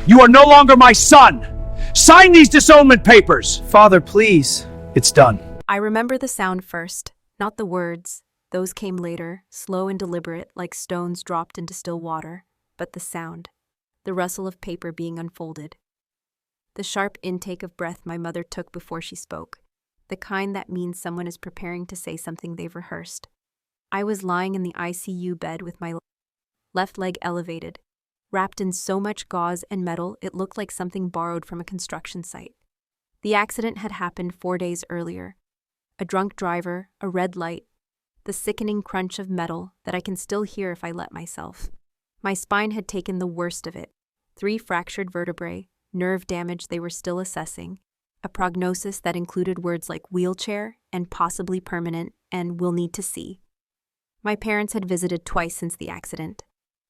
You are no longer my son. Sign these disownment papers. Father, please. It's done. I remember the sound first, not the words. Those came later, slow and deliberate, like stones dropped into still water. But the sound, the rustle of paper being unfolded. The sharp intake of breath my mother took before she spoke, the kind that means someone is preparing to say something they've rehearsed. I was lying in the ICU bed with my left leg elevated, wrapped in so much gauze and metal it looked like something borrowed from a construction site. The accident had happened 4 days earlier. A drunk driver, a red light, the sickening crunch of metal that I can still hear if I let myself. My spine had taken the worst of it. 3 fractured vertebrae, nerve damage they were still assessing, a prognosis that included words like wheelchair and possibly permanent and will need to see. My parents had visited twice since the accident.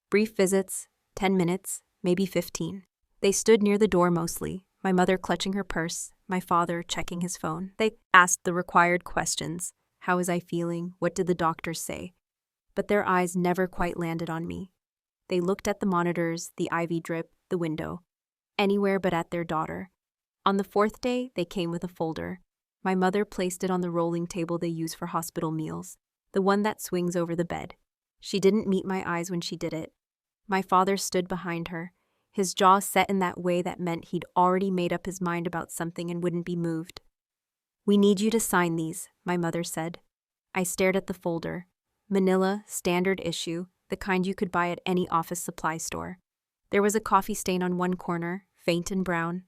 Brief visits, 10 minutes, maybe 15. They stood near the door mostly, my mother clutching her purse, my father checking his phone. They asked the required questions. How was I feeling? What did the doctors say? But their eyes never quite landed on me. They looked at the monitors, the IV drip, the window. Anywhere but at their daughter. On the 4th day, they came with a folder. My mother placed it on the rolling table they use for hospital meals, the one that swings over the bed. She didn't meet my eyes when she did it. My father stood behind her, his jaw set in that way that meant he'd already made up his mind about something and wouldn't be moved. "We need you to sign these," my mother said. I stared at the folder. Manila, standard issue, the kind you could buy at any office supply store. There was a coffee stain on one corner, faint and brown.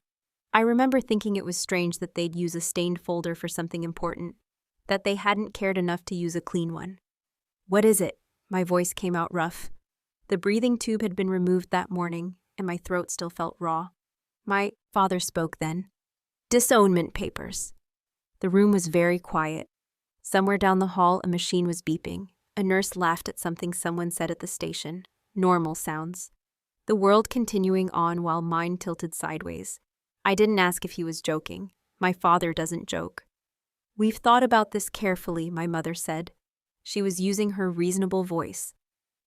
I remember thinking it was strange that they'd use a stained folder for something important, that they hadn't cared enough to use a clean one. "What is it?" My voice came out rough. The breathing tube had been removed that morning, and my throat still felt raw. My father spoke then. "Disownment papers." The room was very quiet. Somewhere down the hall, a machine was beeping. A nurse laughed at something someone said at the station. Normal sounds. The world continuing on while mine tilted sideways. I didn't ask if he was joking. My father doesn't joke. "We've thought about this carefully," my mother said. She was using her reasonable voice,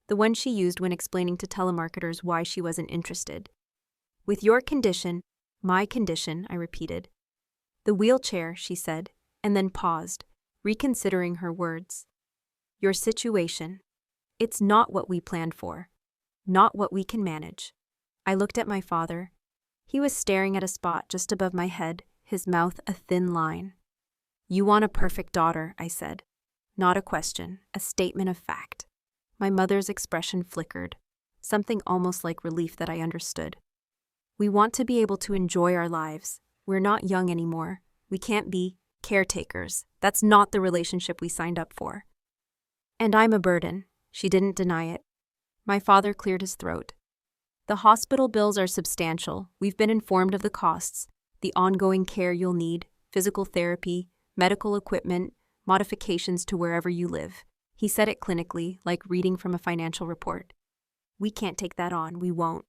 the one she used when explaining to telemarketers why she wasn't interested. "With your condition, my condition," I repeated. "The wheelchair," she said, and then paused, reconsidering her words. "Your situation. It's not what we planned for. Not what we can manage." I looked at my father. He was staring at a spot just above my head, his mouth a thin line. "You want a perfect daughter," I said. Not a question, a statement of fact. My mother's expression flickered, something almost like relief that I understood. "We want to be able to enjoy our lives. We're not young anymore. We can't be caretakers. That's not the relationship we signed up for." "And I'm a burden." She didn't deny it. My father cleared his throat. "The hospital bills are substantial. We've been informed of the costs, the ongoing care you'll need, physical therapy, medical equipment, modifications to wherever you live." He said it clinically, like reading from a financial report. "We can't take that on. We won't."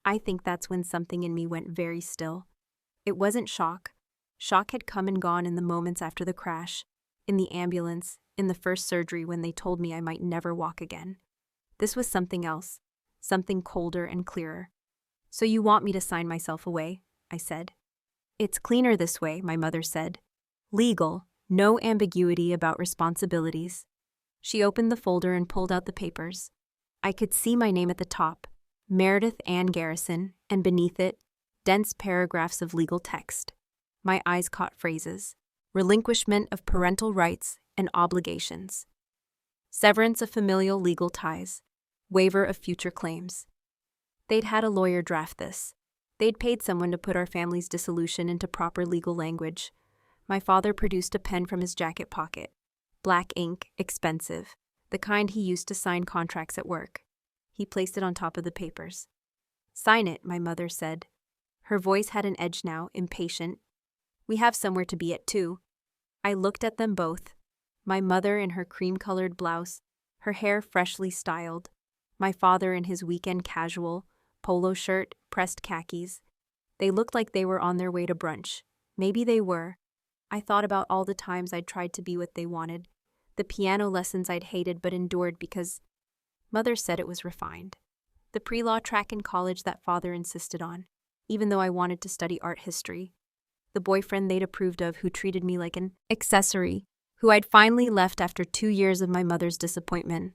I think that's when something in me went very still. It wasn't shock. Shock had come and gone in the moments after the crash, in the ambulance, in the first surgery when they told me I might never walk again. This was something else, something colder and clearer. "So you want me to sign myself away?" I said. "It's cleaner this way," my mother said. "Legal, no ambiguity about responsibilities." She opened the folder and pulled out the papers. I could see my name at the top, Meredith Ann Garrison, and beneath it, dense paragraphs of legal text. My eyes caught phrases: relinquishment of parental rights and obligations, severance of familial legal ties, waiver of future claims. They'd had a lawyer draft this. They'd paid someone to put our family's dissolution into proper legal language. My father produced a pen from his jacket pocket. Black ink, expensive, the kind he used to sign contracts at work. He placed it on top of the papers. "Sign it," my mother said. Her voice had an edge now, impatient. "We have somewhere to be at too." I looked at them both. My mother in her cream-colored blouse, her hair freshly styled. My father in his weekend casual, polo shirt, pressed khakis. They looked like they were on their way to brunch. Maybe they were. I thought about all the times I'd tried to be what they wanted, the piano lessons I'd hated but endured because Mother said it was refined, the pre-law track in college that Father insisted on. even though I wanted to study art history. The boyfriend they'd approved of who treated me like an accessory, who I'd finally left after 2 years of my mother's disappointment.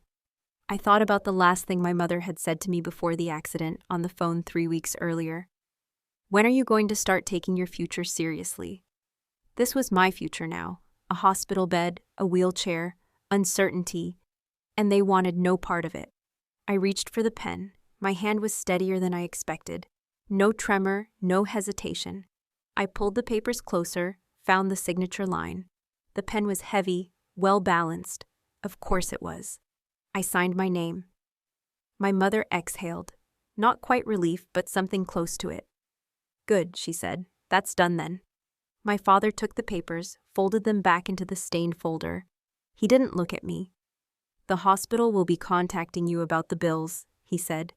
I thought about the last thing my mother had said to me before the accident on the phone 3 weeks earlier. When are you going to start taking your future seriously? This was my future now. A hospital bed, a wheelchair, uncertainty, and they wanted no part of it. I reached for the pen. My hand was steadier than I expected. No tremor, no hesitation. I pulled the papers closer, found the signature line. The pen was heavy, well-balanced. Of course it was. I signed my name. My mother exhaled. Not quite relief, but something close to it. Good, she said. That's done then. My father took the papers, folded them back into the stained folder. He didn't look at me. The hospital will be contacting you about the bills, he said.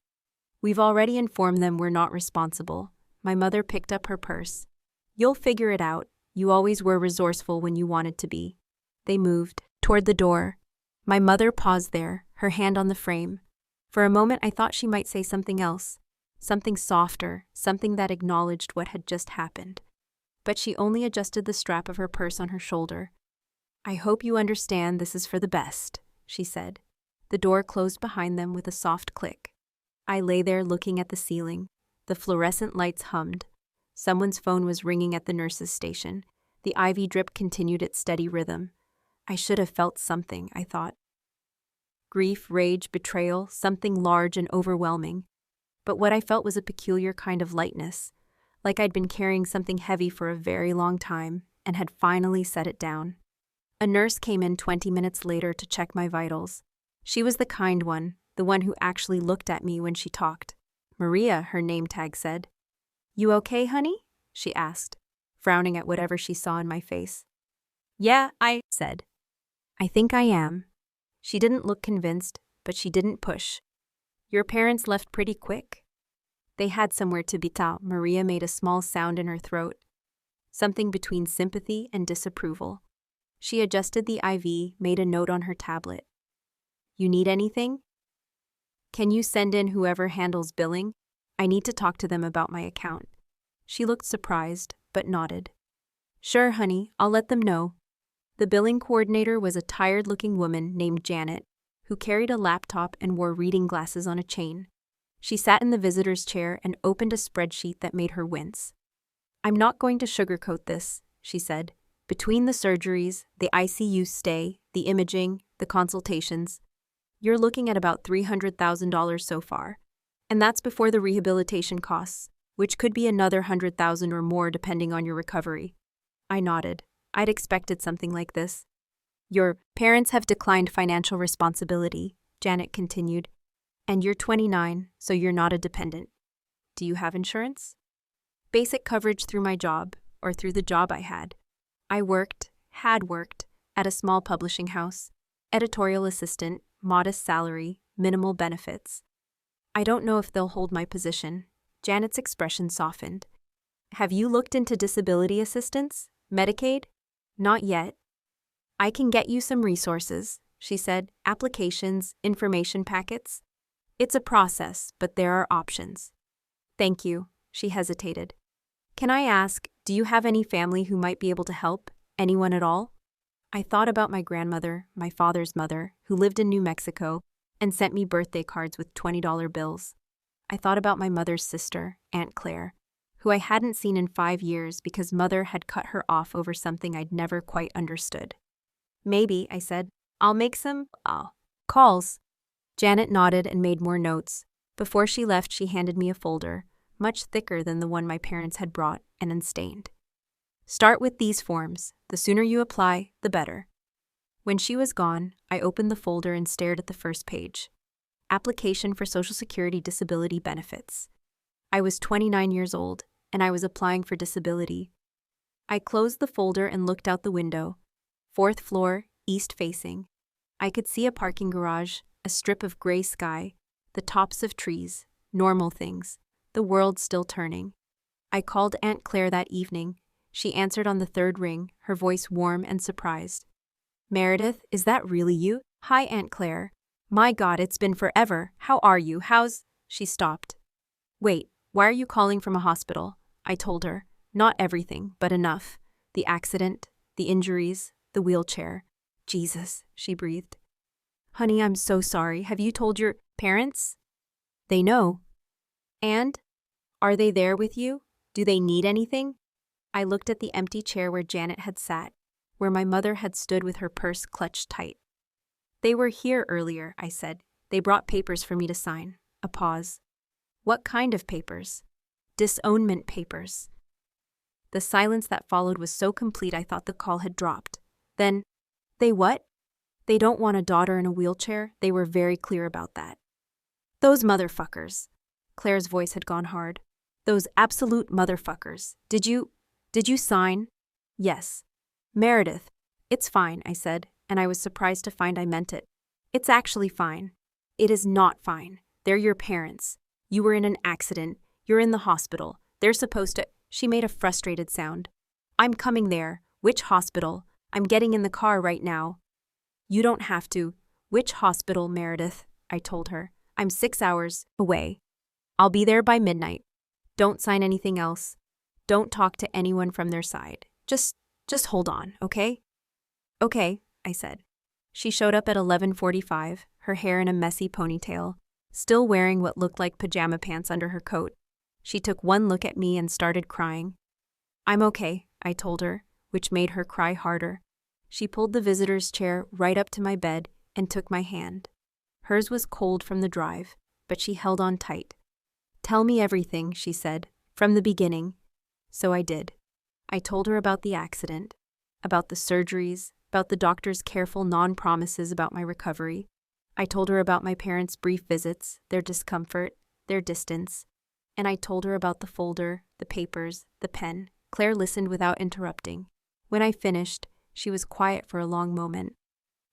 We've already informed them we're not responsible. My mother picked up her purse. You'll figure it out. You always were resourceful when you wanted to be. They moved toward the door. My mother paused there, her hand on the frame. For a moment I thought she might say something else, something softer, something that acknowledged what had just happened. But she only adjusted the strap of her purse on her shoulder. I hope you understand this is for the best, she said. The door closed behind them with a soft click. I lay there looking at the ceiling. The fluorescent lights hummed. Someone's phone was ringing at the nurse's station. The IV drip continued its steady rhythm. I should have felt something, I thought. Grief, rage, betrayal, something large and overwhelming. But what I felt was a peculiar kind of lightness, like I'd been carrying something heavy for a very long time and had finally set it down. A nurse came in 20 minutes later to check my vitals. She was the kind one, the one who actually looked at me when she talked. Maria, her name tag said. You okay, honey? She asked, frowning at whatever she saw in my face. Yeah, I said. I think I am. She didn't look convinced, but she didn't push. Your parents left pretty quick? They had somewhere to be. Maria made a small sound in her throat, something between sympathy and disapproval. She adjusted the IV, made a note on her tablet. You need anything? Can you send in whoever handles billing? I need to talk to them about my account. She looked surprised, but nodded. Sure, honey, I'll let them know. The billing coordinator was a tired-looking woman named Janet, who carried a laptop and wore reading glasses on a chain. She sat in the visitor's chair and opened a spreadsheet that made her wince. I'm not going to sugarcoat this, she said. Between the surgeries, the ICU stay, the imaging, the consultations, you're looking at about $300,000 so far. And that's before the rehabilitation costs, which could be another $100,000 or more depending on your recovery. I nodded. I'd expected something like this. Your parents have declined financial responsibility, Janet continued. And you're 29, so you're not a dependent. Do you have insurance? Basic coverage through my job, or through the job I had. I had worked, at a small publishing house. Editorial assistant, modest salary, minimal benefits. I don't know if they'll hold my position. Janet's expression softened. Have you looked into disability assistance? Medicaid? Not yet. I can get you some resources, she said. Applications, information packets. It's a process, but there are options. Thank you, she hesitated. Can I ask, do you have any family who might be able to help? Anyone at all? I thought about my grandmother, my father's mother, who lived in New Mexico and sent me birthday cards with $20 bills. I thought about my mother's sister, Aunt Claire, who I hadn't seen in 5 years because mother had cut her off over something I'd never quite understood. Maybe, I said, I'll make some calls. Janet nodded and made more notes. Before she left, she handed me a folder, much thicker than the one my parents had brought and unstained. Start with these forms. The sooner you apply, the better. When she was gone, I opened the folder and stared at the first page. Application for Social Security Disability Benefits. I was 29 years old, and I was applying for disability. I closed the folder and looked out the window. 4th floor, east-facing. I could see a parking garage, a strip of gray sky, the tops of trees, normal things, the world still turning. I called Aunt Claire that evening. She answered on the 3rd ring, her voice warm and surprised. Meredith, is that really you? Hi, Aunt Claire. My God, it's been forever. How are you? She stopped. Wait, Why are you calling from a hospital? I told her. Not everything, but enough. The accident, the injuries, the wheelchair. Jesus, she breathed. Honey, I'm so sorry. Have you told your parents? They know. And? Are they there with you? Do they need anything? I looked at the empty chair where Janet had sat, where my mother had stood with her purse clutched tight. They were here earlier, I said. They brought papers for me to sign. A pause. What kind of papers? Disownment papers. The silence that followed was so complete I thought the call had dropped. Then, they what? They don't want a daughter in a wheelchair. They were very clear about that. Those motherfuckers. Claire's voice had gone hard. Those absolute motherfuckers. Did you sign? Yes. Meredith. It's fine, I said, and I was surprised to find I meant it. It's actually fine. It is not fine. They're your parents. You were in an accident. You're in the hospital. They're supposed to… She made a frustrated sound. I'm coming there. Which hospital? I'm getting in the car right now. You don't have to. Which hospital, Meredith? I told her. I'm 6 hours away. I'll be there by midnight. Don't sign anything else. Don't talk to anyone from their side. Just hold on, okay? Okay, I said. She showed up at 11:45, her hair in a messy ponytail, still wearing what looked like pajama pants under her coat. She took one look at me and started crying. I'm okay, I told her, which made her cry harder. She pulled the visitor's chair right up to my bed and took my hand. Hers was cold from the drive, but she held on tight. Tell me everything, she said, from the beginning. So I did. I told her about the accident, about the surgeries, about the doctor's careful non-promises about my recovery. I told her about my parents' brief visits, their discomfort, their distance. And I told her about the folder, the papers, the pen. Claire listened without interrupting. When I finished, she was quiet for a long moment.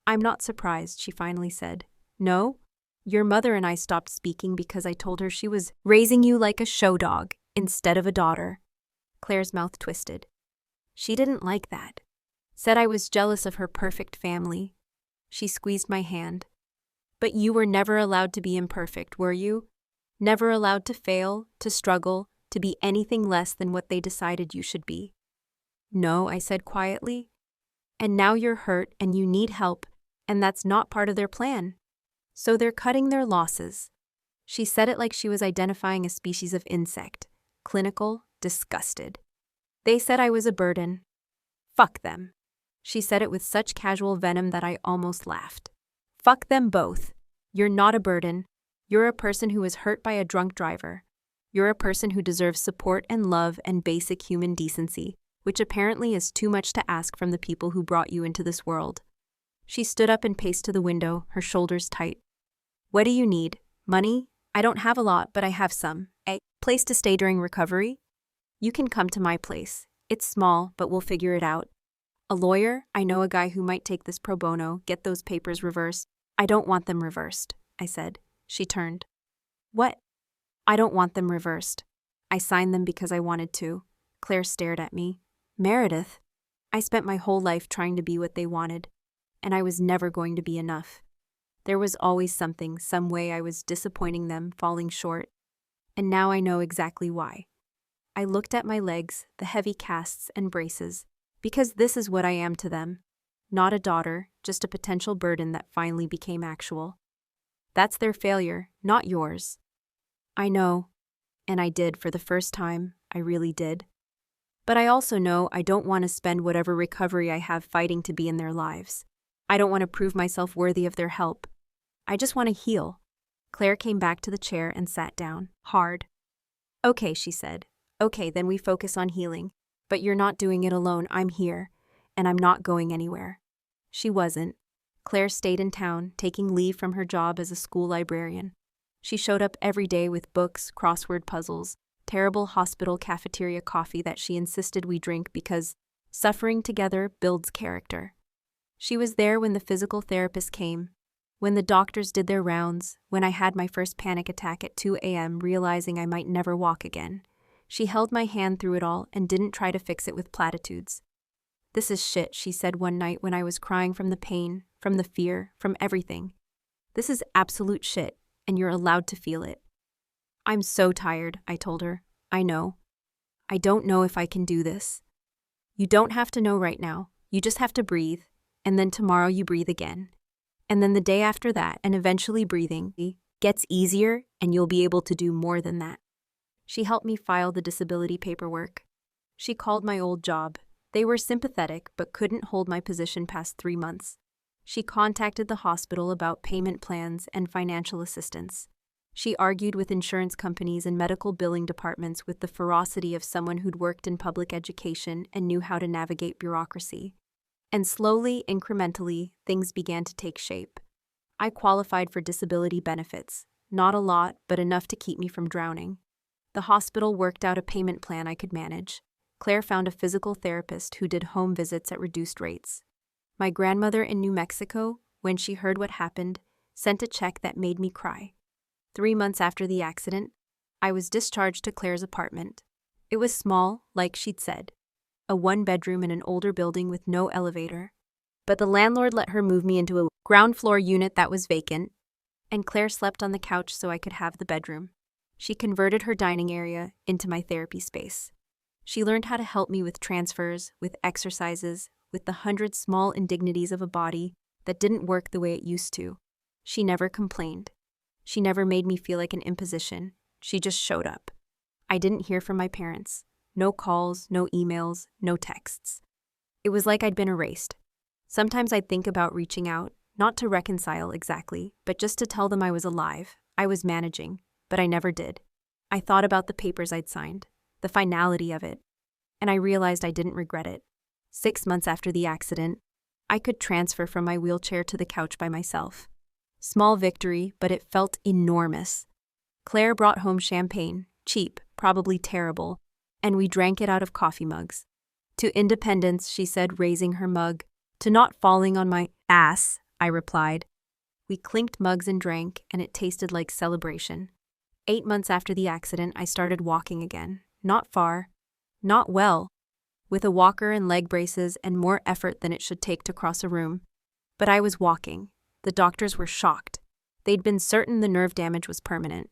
I'm not surprised, she finally said. No? Your mother and I stopped speaking because I told her she was raising you like a show dog instead of a daughter. Claire's mouth twisted. She didn't like that. Said I was jealous of her perfect family. She squeezed my hand. But you were never allowed to be imperfect, were you? Never allowed to fail, to struggle, to be anything less than what they decided you should be. No, I said quietly. And now you're hurt and you need help, and that's not part of their plan. So they're cutting their losses. She said it like she was identifying a species of insect. Clinical, disgusted. They said I was a burden. Fuck them. She said it with such casual venom that I almost laughed. Fuck them both. You're not a burden. You're a person who was hurt by a drunk driver. You're a person who deserves support and love and basic human decency, which apparently is too much to ask from the people who brought you into this world. She stood up and paced to the window, her shoulders tight. What do you need? Money? I don't have a lot, but I have some. A place to stay during recovery? You can come to my place. It's small, but we'll figure it out. A lawyer? I know a guy who might take this pro bono, get those papers reversed. I don't want them reversed, I said. She turned. What? I don't want them reversed. I signed them because I wanted to. Claire stared at me. Meredith, I spent my whole life trying to be what they wanted, and I was never going to be enough. There was always something, some way I was disappointing them, falling short. And now I know exactly why. I looked at my legs, the heavy casts and braces, because this is what I am to them. Not a daughter, just a potential burden that finally became actual. That's their failure, not yours. I know, and I did for the first time, I really did. But I also know I don't want to spend whatever recovery I have fighting to be in their lives. I don't want to prove myself worthy of their help. I just want to heal. Claire came back to the chair and sat down, hard. Okay, she said. Okay, then we focus on healing. But you're not doing it alone, I'm here, and I'm not going anywhere. She wasn't. Claire stayed in town, taking leave from her job as a school librarian. She showed up every day with books, crossword puzzles, terrible hospital cafeteria coffee that she insisted we drink because suffering together builds character. She was there when the physical therapist came, when the doctors did their rounds, when I had my first panic attack at 2 a.m. realizing I might never walk again. She held my hand through it all and didn't try to fix it with platitudes. This is shit, she said one night when I was crying from the pain, from the fear, from everything. This is absolute shit, and you're allowed to feel it. I'm so tired, I told her. I know. I don't know if I can do this. You don't have to know right now. You just have to breathe, and then tomorrow you breathe again. And then the day after that, and eventually breathing gets easier, and you'll be able to do more than that. She helped me file the disability paperwork. She called my old job. They were sympathetic, but couldn't hold my position past 3 months. She contacted the hospital about payment plans and financial assistance. She argued with insurance companies and medical billing departments with the ferocity of someone who'd worked in public education and knew how to navigate bureaucracy. And slowly, incrementally, things began to take shape. I qualified for disability benefits, not a lot, but enough to keep me from drowning. The hospital worked out a payment plan I could manage. Claire found a physical therapist who did home visits at reduced rates. My grandmother in New Mexico, when she heard what happened, sent a check that made me cry. 3 months after the accident, I was discharged to Claire's apartment. It was small, like she'd said, a 1-bedroom in an older building with no elevator. But the landlord let her move me into a ground floor unit that was vacant, and Claire slept on the couch so I could have the bedroom. She converted her dining area into my therapy space. She learned how to help me with transfers, with exercises, with the 100 small indignities of a body that didn't work the way it used to. She never complained. She never made me feel like an imposition. She just showed up. I didn't hear from my parents. No calls, no emails, no texts. It was like I'd been erased. Sometimes I'd think about reaching out, not to reconcile exactly, but just to tell them I was alive, I was managing, but I never did. I thought about the papers I'd signed, the finality of it, and I realized I didn't regret it. 6 months after the accident, I could transfer from my wheelchair to the couch by myself. Small victory, but it felt enormous. Claire brought home champagne, cheap, probably terrible, and we drank it out of coffee mugs. To independence, she said, raising her mug. To not falling on my ass, I replied. We clinked mugs and drank, and it tasted like celebration. 8 months after the accident, I started walking again. Not far, not well, with a walker and leg braces and more effort than it should take to cross a room. But I was walking. The doctors were shocked. They'd been certain the nerve damage was permanent.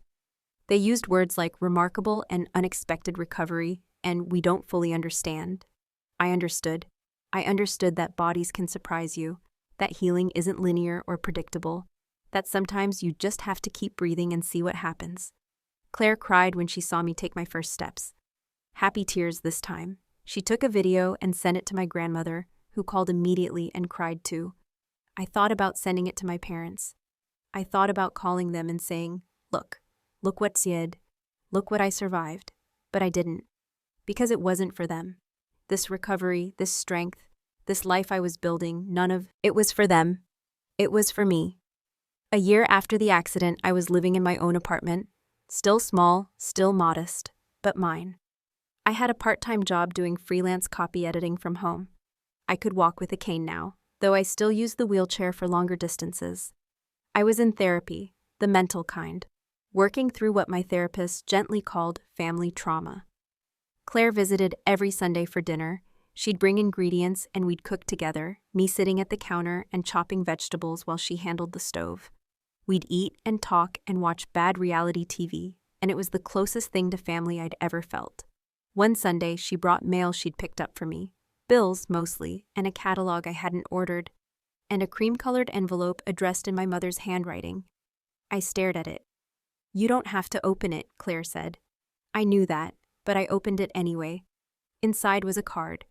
They used words like remarkable and unexpected recovery, and we don't fully understand. I understood. I understood that bodies can surprise you, that healing isn't linear or predictable, that sometimes you just have to keep breathing and see what happens. Claire cried when she saw me take my first steps. Happy tears this time. She took a video and sent it to my grandmother, who called immediately and cried too. I thought about sending it to my parents. I thought about calling them and saying, look what Syed, look what I survived. But I didn't, because it wasn't for them. This recovery, this strength, this life I was building, none of it was for them. It was for me. A year after the accident, I was living in my own apartment, still small, still modest, but mine. I had a part-time job doing freelance copy editing from home. I could walk with a cane now, though I still used the wheelchair for longer distances. I was in therapy, the mental kind, working through what my therapist gently called family trauma. Claire visited every Sunday for dinner. She'd bring ingredients and we'd cook together, me sitting at the counter and chopping vegetables while she handled the stove. We'd eat and talk and watch bad reality TV, and it was the closest thing to family I'd ever felt. One Sunday, she brought mail she'd picked up for me, bills mostly, and a catalog I hadn't ordered, and a cream-colored envelope addressed in my mother's handwriting. I stared at it. You don't have to open it, Claire said. I knew that, but I opened it anyway. Inside was a card.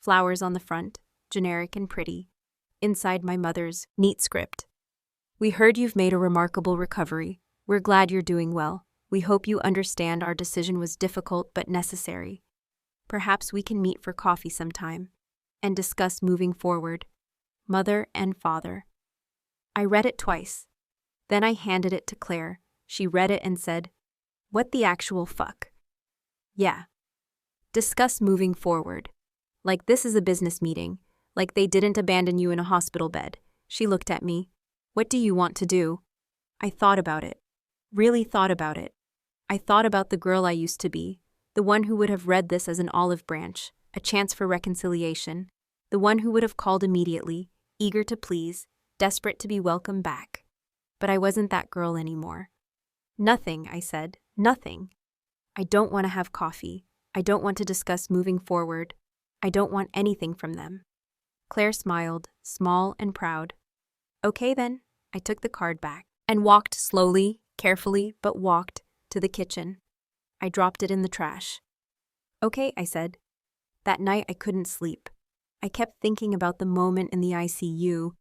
Flowers on the front, generic and pretty. Inside my mother's neat script. We heard you've made a remarkable recovery. We're glad you're doing well. We hope you understand our decision was difficult but necessary. Perhaps we can meet for coffee sometime and discuss moving forward. Mother and father. I read it twice. Then I handed it to Claire. She read it and said, "What the actual fuck?" Yeah. Discuss moving forward. Like this is a business meeting. Like they didn't abandon you in a hospital bed. She looked at me. What do you want to do? I thought about it. Really thought about it. I thought about the girl I used to be. The one who would have read this as an olive branch, a chance for reconciliation. The one who would have called immediately, eager to please, desperate to be welcomed back. But I wasn't that girl anymore. Nothing, I said. Nothing. I don't want to have coffee. I don't want to discuss moving forward. I don't want anything from them. Claire smiled, small and proud. Okay then, I took the card back and walked slowly, carefully, but walked to the kitchen. I dropped it in the trash. Okay, I said. That night I couldn't sleep. I kept thinking about the moment in the ICU,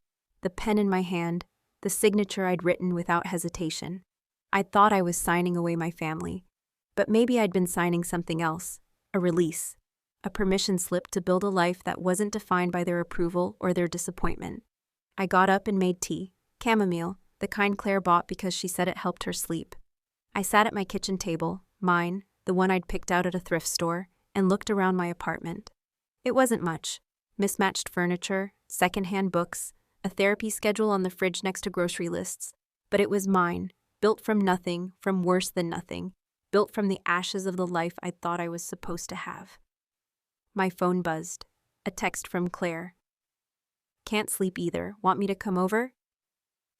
the pen in my hand, the signature I'd written without hesitation. I thought I was signing away my family, but maybe I'd been signing something else, a release, a permission slip to build a life that wasn't defined by their approval or their disappointment. I got up and made tea, chamomile, the kind Claire bought because she said it helped her sleep. I sat at my kitchen table, mine, the one I'd picked out at a thrift store, and looked around my apartment. It wasn't much. Mismatched furniture, secondhand books, a therapy schedule on the fridge next to grocery lists. But it was mine, built from nothing, from worse than nothing, built from the ashes of the life I thought I was supposed to have. My phone buzzed. A text from Claire. Can't sleep either. Want me to come over?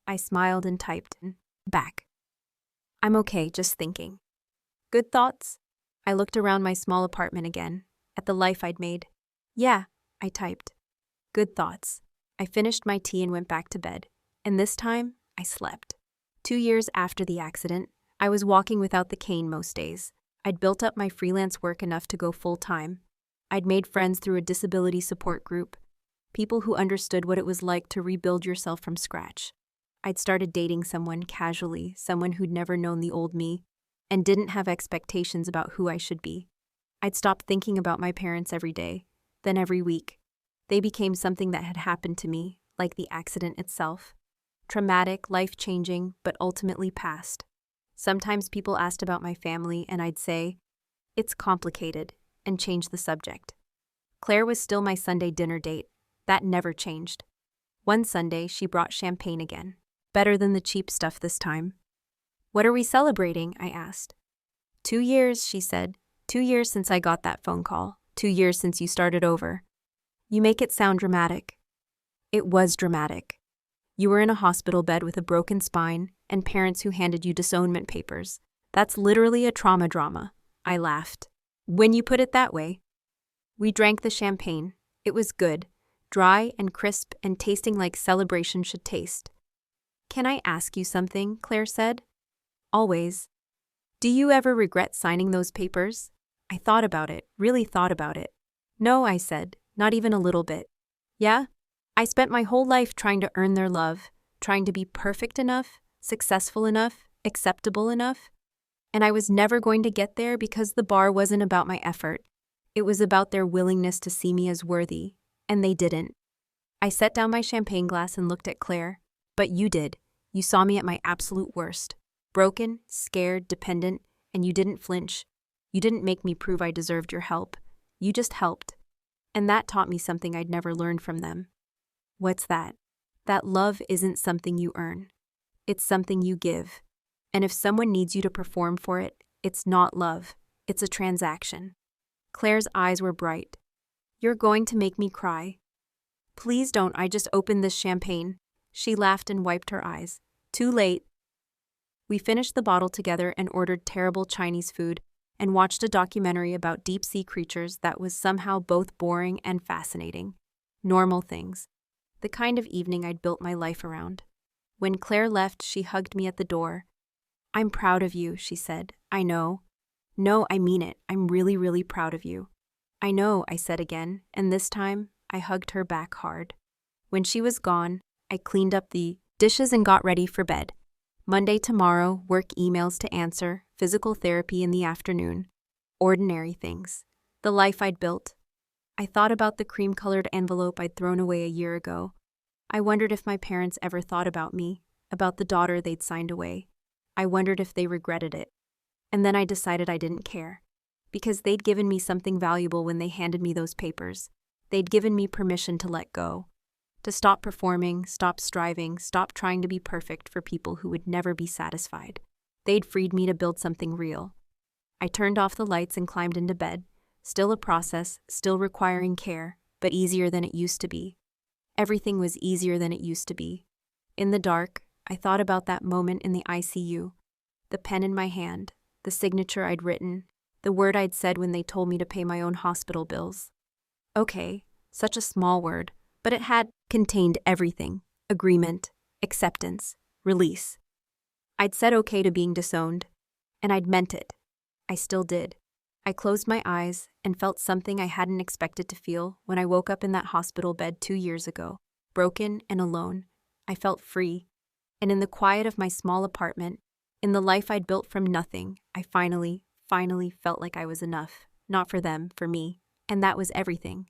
I smiled and typed back. I'm okay, just thinking. Good thoughts? I looked around my small apartment again, at the life I'd made. Yeah, I typed. Good thoughts. I finished my tea and went back to bed, and this time, I slept. 2 years after the accident, I was walking without the cane most days. I'd built up my freelance work enough to go full-time. I'd made friends through a disability support group, people who understood what it was like to rebuild yourself from scratch. I'd started dating someone casually, someone who'd never known the old me, and didn't have expectations about who I should be. I'd stopped thinking about my parents every day, then every week. They became something that had happened to me, like the accident itself. Traumatic, life-changing, but ultimately past. Sometimes people asked about my family, and I'd say, it's complicated, and change the subject. Claire was still my Sunday dinner date. That never changed. One Sunday, she brought champagne again. Better than the cheap stuff this time. What are we celebrating? I asked. 2 years, she said. 2 years since I got that phone call. 2 years since you started over. You make it sound dramatic. It was dramatic. You were in a hospital bed with a broken spine and parents who handed you disownment papers. That's literally a trauma drama. I laughed. When you put it that way. We drank the champagne. It was good, dry and crisp and tasting like celebration should taste. Can I ask you something? Claire said. Always. Do you ever regret signing those papers? I thought about it, really thought about it. No, I said, not even a little bit. Yeah? I spent my whole life trying to earn their love, trying to be perfect enough, successful enough, acceptable enough. And I was never going to get there because the bar wasn't about my effort. It was about their willingness to see me as worthy, and they didn't. I set down my champagne glass and looked at Claire. But you did. You saw me at my absolute worst. Broken, scared, dependent, and you didn't flinch. You didn't make me prove I deserved your help. You just helped. And that taught me something I'd never learned from them. What's that? That love isn't something you earn. It's something you give. And if someone needs you to perform for it, it's not love. It's a transaction. Claire's eyes were bright. You're going to make me cry. Please don't, I just opened this champagne. She laughed and wiped her eyes. Too late. We finished the bottle together and ordered terrible Chinese food and watched a documentary about deep-sea creatures that was somehow both boring and fascinating. Normal things. The kind of evening I'd built my life around. When Claire left, she hugged me at the door. I'm proud of you, she said. I know. No, I mean it. I'm really, really proud of you. I know, I said again, and this time I hugged her back hard. When she was gone, I cleaned up the dishes and got ready for bed. Monday tomorrow, work emails to answer, physical therapy in the afternoon. Ordinary things. The life I'd built. I thought about the cream-colored envelope I'd thrown away a year ago. I wondered if my parents ever thought about me, about the daughter they'd signed away. I wondered if they regretted it. And then I decided I didn't care. Because they'd given me something valuable when they handed me those papers. They'd given me permission to let go. To stop performing, stop striving, stop trying to be perfect for people who would never be satisfied. They'd freed me to build something real. I turned off the lights and climbed into bed. Still a process, still requiring care, but easier than it used to be. Everything was easier than it used to be. In the dark, I thought about that moment in the ICU. The pen in my hand, the signature I'd written, the word I'd said when they told me to pay my own hospital bills. Okay, such a small word, but it had contained everything: agreement, acceptance, release. I'd said okay to being disowned, and I'd meant it. I still did. I closed my eyes and felt something I hadn't expected to feel when I woke up in that hospital bed 2 years ago, broken and alone. I felt free. And in the quiet of my small apartment, in the life I'd built from nothing, I finally felt like I was enough. Not for them, for me. And that was everything.